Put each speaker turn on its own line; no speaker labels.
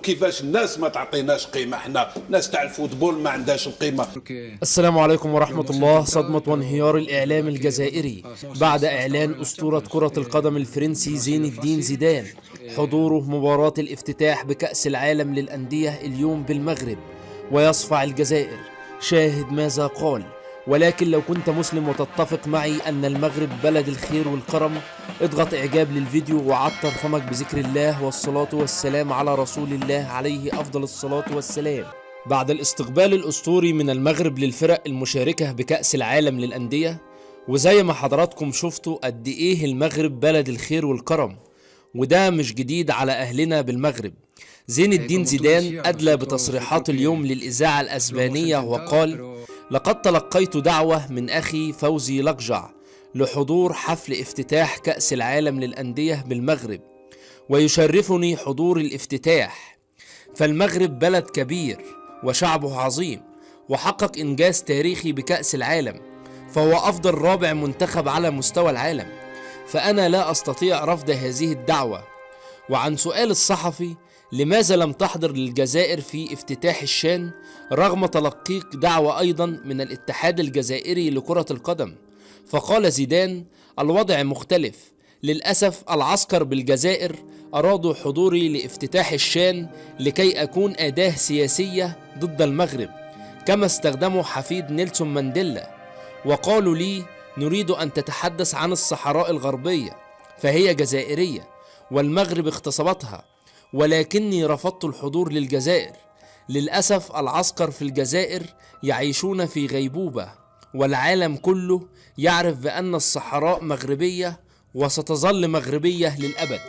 كيفاش الناس ما تعطيناش قيمه، احنا ناس تاع الفوتبول ما عندهاش القيمه.
السلام عليكم ورحمة الله. صدمة وانهيار الإعلام الجزائري بعد إعلان أسطورة كرة القدم الفرنسي زين الدين زيدان حضوره مباراة الافتتاح بكأس العالم للأندية اليوم بالمغرب، ويصفع الجزائر. شاهد ماذا قال. ولكن لو كنت مسلم وتتفق معي أن المغرب بلد الخير والكرم، اضغط إعجاب للفيديو وعطر فمك بذكر الله والصلاة والسلام على رسول الله عليه أفضل الصلاة والسلام. بعد الاستقبال الأسطوري من المغرب للفرق المشاركة بكأس العالم للأندية، وزي ما حضراتكم شفتوا قد إيه المغرب بلد الخير والكرم، وده مش جديد على أهلنا بالمغرب. زين الدين زيدان أدلى بتصريحات اليوم للإذاعة الأسبانية وقال: لقد تلقيت دعوة من أخي فوزي لقجع لحضور حفل افتتاح كأس العالم للأندية بالمغرب، ويشرفني حضور الافتتاح. فالمغرب بلد كبير وشعبه عظيم، وحقق إنجاز تاريخي بكأس العالم، فهو أفضل رابع منتخب على مستوى العالم، فأنا لا أستطيع رفض هذه الدعوة. وعن سؤال الصحفي لماذا لم تحضر للجزائر في افتتاح الشان رغم تلقيك دعوة أيضا من الاتحاد الجزائري لكرة القدم، فقال زيدان: الوضع مختلف، للأسف العسكر بالجزائر أرادوا حضوري لافتتاح الشان لكي أكون أداة سياسية ضد المغرب، كما استخدموا حفيد نيلسون مانديلا، وقالوا لي: نريد أن تتحدث عن الصحراء الغربية فهي جزائرية والمغرب اغتصبتها، ولكني رفضت الحضور للجزائر. للأسف العسكر في الجزائر يعيشون في غيبوبة، والعالم كله يعرف بأن الصحراء مغربية وستظل مغربية للأبد.